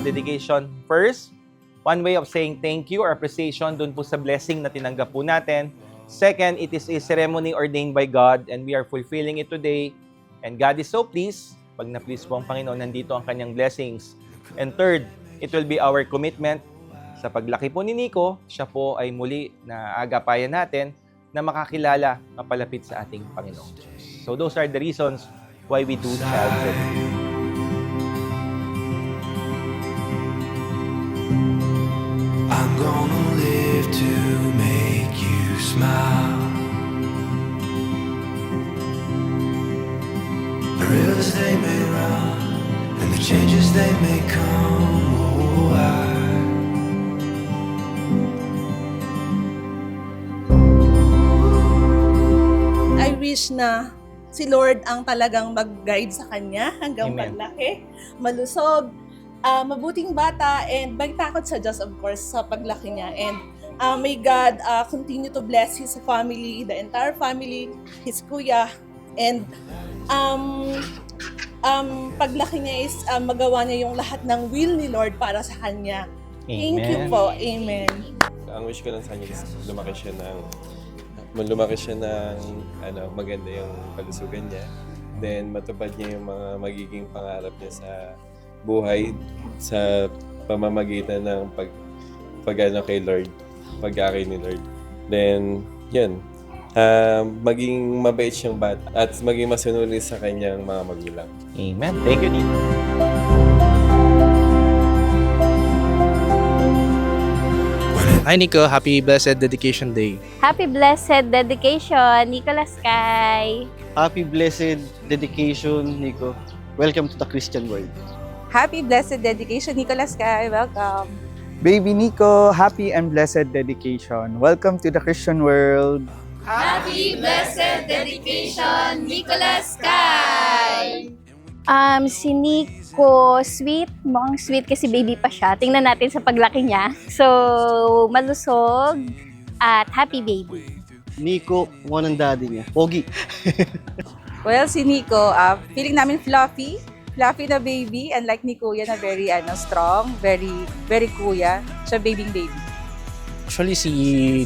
dedication. First, one way of saying thank you or appreciation dun po sa blessing na tinanggap po natin. Second, it is a ceremony ordained by God and we are fulfilling it today. And God is so pleased. Pag na-please po ang Panginoon, nandito ang kanyang blessings. And third, it will be our commitment sa paglaki po ni Nico, siya po ay muli na agapayan natin na makakilala, mapalapit sa ating Panginoong Diyos. So those are the reasons why we do child dedication. I'm gonna live to make you smile. The rivers they may run and the changes they may come. Oh, I wish na si Lord ang talagang mag-guide sa kanya hanggang Amen. paglaki, malusog, mabuting bata, and may takot sa Diyos, of course, sa paglaki niya. And may God continue to bless his family, the entire family, his kuya, and paglaki niya is magawa niya yung lahat ng will ni Lord para sa kanya. Thank you Amen. po. Amen. Ang wish ko lang sa kanya is lumaki siya ng maganda yung kalusugan niya. Then matupad niya yung mga magiging pangarap niya sa buhay sa pamamagitan ng kay Lord, pag-aari ni Lord. Then, yun. Maging mabait siyang bata at maging masunod sa kanyang mga magulang. Amen. Thank you, Nico. Hi Nico, happy blessed dedication day. Happy blessed dedication, Nicholas Kai. Happy blessed dedication, Nico. Welcome to the Christian world. Happy blessed dedication, Nicholas Kai. Welcome. Baby Nico, happy and blessed dedication. Welcome to the Christian world. Happy blessed dedication, Nicholas Kai. Si Nico, sweet. Mukhang sweet kasi baby pa siya. Tingnan natin sa paglaki niya. So, malusog at happy baby. Nico, one ang daddy niya. Pogi. Well, si Nico, feeling namin fluffy. Fluffy na baby. And like ni Kuya na very strong, very kuya. Siya baby. Actually, si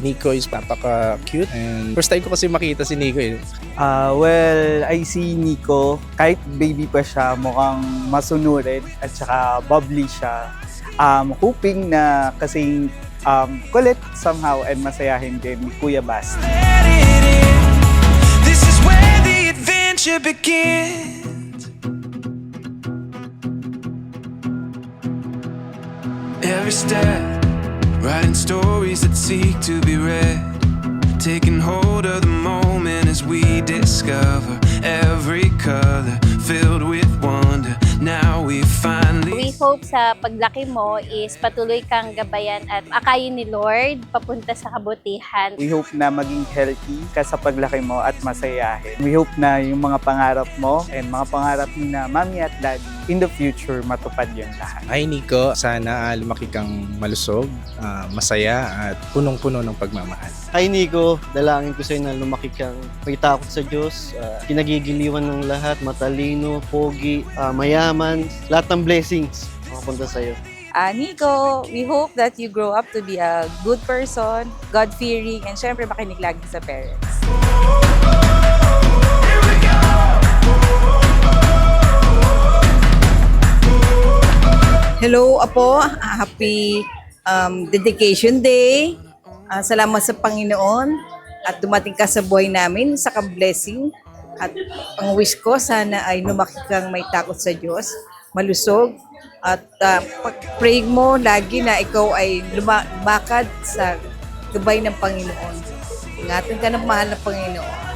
Nico is napaka-cute and first time ko kasi makita si Nico eh. Well, I see Nico, kahit baby pa siya, mukhang masunurin at saka bubbly siya. Hoping na kasing kulit somehow and masayahin din ni Kuya Basti. this is where the adventure begins. Every step, writing stories that seek to be read, taking hold of the moment as we discover every color filled with wonder. Now we finally We hope sa paglaki mo is patuloy kang gabayan at akayin ni Lord papunta sa kabutihan. We hope na maging healthy ka sa paglaki mo at masayahin. We hope na yung mga pangarap mo and mga pangarap ni na mami at daddy in the future matupad yun lahat. Hi Nico, sana lumaki kang malusog, masaya at punong-puno ng pagmamahal. Hi Nico, dalangin ko sa'yo na lumaki kang may takot sa Diyos, kinagigiliwan ng lahat, matalino, pogi, mayaman, lahat ng blessings makapunta sa'yo. Nico, we hope that you grow up to be a good person, God-fearing, and syempre makinig lagi sa parents. Hello, Apo. Happy Dedication Day. Salamat sa Panginoon at dumating ka sa buhay namin sa ka-blessing. At ang wish ko, sana ay lumaki kang may takot sa Diyos, malusog, at pag-pray mo lagi na ikaw ay lumakad sa gabay ng Panginoon. Ingatan ka ng mahal na Panginoon.